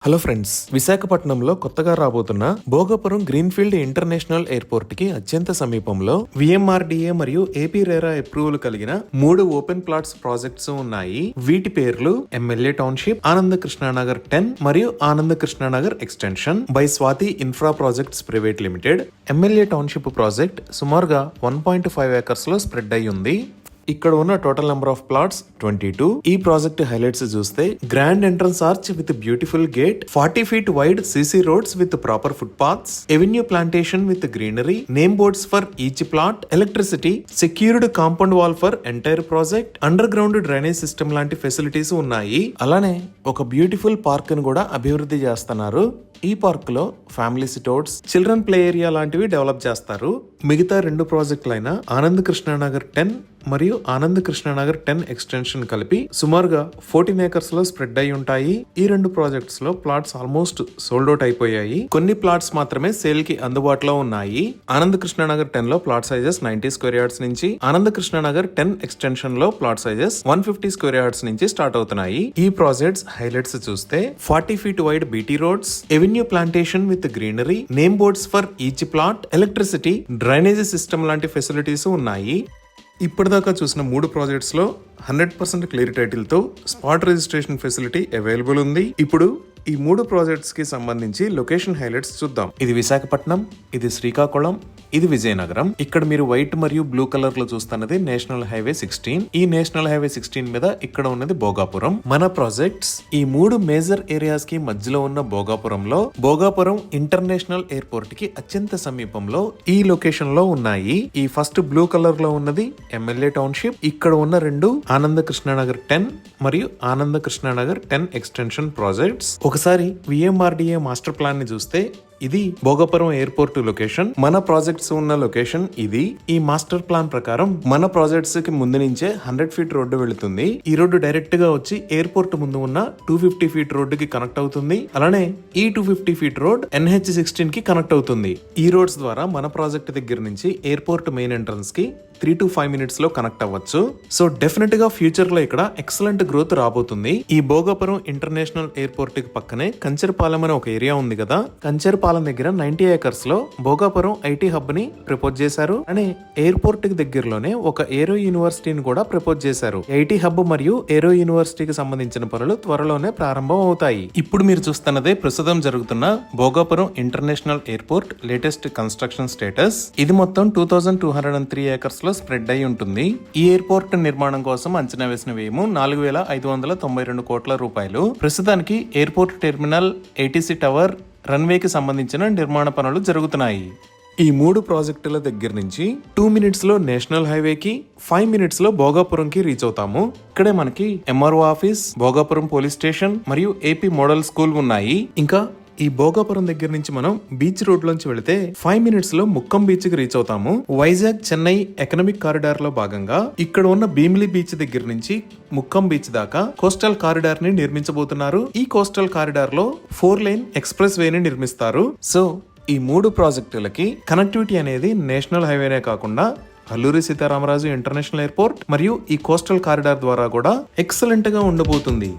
Hello friends, విశాఖపట్నంలో కొత్తగా రాబోతున్న భోగాపురం గ్రీన్ఫీల్డ్ ఇంటర్నేషనల్ ఎయిర్పోర్ట్ కి అత్యంత సమీపంలో విఎంఆర్డీఏ మరియు ఏపీ రేరా అప్రూవల్ కలిగిన 3 ఓపెన్ ప్లాట్స్ ప్రాజెక్ట్స్ ఉన్నాయి. వీటి పేర్లు ఎమ్మెల్యే టౌన్షిప్, ఆనంద కృష్ణానగర్ 10 మరియు ఆనంద Krishna Nagar extension by Swathi infra projects private limited. MLA township project సుమారుగా 1.5 ఏకర్స్ లో స్ప్రెడ్ అయి ఉంది. ఇక్కడ ఉన్న టోటల్ నెంబర్ ఆఫ్ ప్లాట్స్ 22. ఈ ప్రాజెక్ట్ హైలైట్స్ చూస్తే grand entrance arch with beautiful gate, 40 feet wide CC roads with proper foot paths, avenue plantation with greenery, name boards for each plot, electricity, secured compound wall for entire project, under ground drainage system లాంటి facilities ఉన్నాయి. అలానే ఒక beautiful park ను కూడా అభివృద్ధి చేస్తున్నారు. ఈ park లో family sit-outs, children play area లాంటివి డెవలప్ చేస్తారు. మిగతా 2 ప్రాజెక్టులైన ఆనంద్ కృష్ణానగర్ 10 మరియు ఆనంద్ కృష్ణానగర్ 10 ఎక్స్టెన్షన్ కలిపి సుమారుగా 14 ఏకర్స్ లో స్ప్రెడ్ అయి ఉంటాయి. ఈ 2 ప్రాజెక్ట్స్ లో ప్లాట్స్ ఆల్మోస్ట్ సోల్డ్ అవుట్ అయిపోయాయి. కొన్ని ప్లాట్స్ మాత్రమే సేల్ కి అందుబాటులో ఉన్నాయి. ఆనంద్ కృష్ణానగర్ 10 లో ప్లాట్ సైజెస్ 90 స్క్వేర్ యార్డ్స్ నుంచి, ఆనంద్ కృష్ణానగర్ 10 ఎక్స్టెన్షన్ లో ప్లాట్ సైజెస్ 150 స్క్వేర్ యార్డ్స్ నుంచి స్టార్ట్ అవుతున్నాయి. ఈ ప్రాజెక్ట్స్ హైలైట్స్ చూస్తే 40 feet wide BT roads, avenue plantation with greenery, name boards for each plot, electricity, drainage system లాంటి ఫెసిలిటీస్ ఉన్నాయి. ఇప్పటిదాకా చూసిన 3 ప్రాజెక్ట్స్ లో 100% క్లియర్ టైటిల్ తో స్పాట్ రిజిస్ట్రేషన్ ఫెసిలిటీ అవైలబుల్ ఉంది. ఇప్పుడు ఈ 3 ప్రాజెక్ట్స్ కి సంబంధించి లొకేషన్ హైలైట్స్ చూద్దాం. ఇది విశాఖపట్నం, ఇది శ్రీకాకుళం, ఇది విజయనగరం. ఇక్కడ మీరు వైట్ మరియు బ్లూ కలర్ లో చూస్తున్నది నేషనల్ హైవే 16. ఈ నేషనల్ హైవే 16 మీద ఇక్కడ ఉన్నది భోగాపురం. మన ప్రాజెక్ట్స్ ఈ 3 మేజర్ ఏరియాస్ కి మధ్యలో ఉన్న భోగాపురంలో భోగాపురం ఇంటర్నేషనల్ ఎయిర్పోర్ట్ కి అత్యంత సమీపంలో ఈ లొకేషన్ లో ఉన్నాయి. ఈ ఫస్ట్ బ్లూ కలర్ లో ఉన్నది ఎమ్మెల్యే టౌన్షిప్. ఇక్కడ ఉన్న 2 ఆనంద కృష్ణానగర్ 10 మరియు ఆనంద కృష్ణానగర్ 10 ఎక్స్టెన్షన్ ప్రాజెక్ట్స్. ఒకసారి విఎంఆర్డీఏ మాస్టర్ ప్లాన్ ని చూస్తే ఇది భోగాపురం ఎయిర్పోర్ట్ లొకేషన్. మన ప్రాజెక్ట్స్ ఉన్న లొకేషన్ ఇది. ఈ మాస్టర్ ప్లాన్ ప్రకారం మన ప్రాజెక్ట్స్ కి ముందు నుంచే 100 feet రోడ్డు వెళుతుంది. ఈ రోడ్డు డైరెక్ట్ గా వచ్చి ఎయిర్పోర్ట్ ముందు ఉన్న 250 feet రోడ్డుకి కనెక్ట్ అవుతుంది. అలానే ఈ 250 feet రోడ్ NH16 కి కనెక్ట్ అవుతుంది. ఈ రోడ్స్ ద్వారా మన ప్రాజెక్ట్ దగ్గర నుంచి ఎయిర్పోర్ట్ మెయిన్ ఎంట్రన్స్ కి 3 to 5 minutes లో కనెక్ట్ అవ్వచ్చు. సో డెఫినెట్ గా ఫ్యూచర్ లో ఇక్కడ ఎక్సలెంట్ గ్రోత్ రాబోతుంది. ఈ భోగాపురం ఇంటర్నేషనల్ ఎయిర్పోర్ట్ కి పక్కనే కంచర్పాలెం అనే ఒక ఏరియా ఉంది కదా. కంచర్పాలెం దగ్గర 90 acres లో భోగాపురం ఐటీ హబ్ ని ప్రపోజ్ చేశారు. అనే ఎయిర్పోర్ట్ కి దగ్గరలోనే ఒక ఏరో యూనివర్సిటీని కూడా ప్రపోజ్ చేశారు. ఐటీ హబ్ మరియు ఏరో యూనివర్సిటీకి సంబంధించిన పనులు త్వరలోనే ప్రారంభం అవుతాయి. ఇప్పుడు మీరు చూస్తున్నదే ప్రస్తుతం జరుగుతున్న Bhogapuram international airport latest construction status. ఇది మొత్తం 2203 acres లో స్ప్రెడ్ అయి ఉంటుంది. ఈ ఎయిర్పోర్ట్ నిర్మాణం కోసం అంచనా వేసిన వ్యయం 4592 కోట్ల రూపాయలు. ప్రస్తుతానికి ఎయిర్పోర్ట్ టెర్మినల్, ఏటీసీ టవర్, రన్వేకి సంబంధించిన నిర్మాణ పనులు జరుగుతున్నాయి. ఈ 3 ప్రాజెక్టుల దగ్గర నుంచి 2 minutes లో నేషనల్ హైవేకి, 5 minutes లో భోగాపురంకి రీచ్ అవుతాము. ఇక్కడే మనకి MRO office, Bhogapuram police station మరియు ఏపీ మోడల్ స్కూల్ ఉన్నాయి. ఇంకా ఈ భోగాపురం దగ్గర నుంచి మనం బీచ్ రోడ్ లోంచి వెళితే 5 minutes లో ముక్కం బీచ్ కి రీచ్ అవుతాము. వైజాగ్ చెన్నై ఎకనామిక్ కారిడార్ లో భాగంగా ఇక్కడ ఉన్న భీమిలి బీచ్ దగ్గర నుంచి ముక్కం బీచ్ దాకా కోస్టల్ కారిడార్ ని నిర్మించబోతున్నారు. ఈ కోస్టల్ కారిడార్ లో 4 lane ఎక్స్ప్రెస్ వేని నిర్మిస్తారు. సో ఈ 3 ప్రాజెక్టులకి కనెక్టివిటీ అనేది నేషనల్ హైవేనే కాకుండా అల్లూరి సీతారామరాజు ఇంటర్నేషనల్ ఎయిర్పోర్ట్ మరియు ఈ కోస్టల్ కారిడార్ ద్వారా కూడా ఎక్సలెంట్ గా ఉండబోతుంది.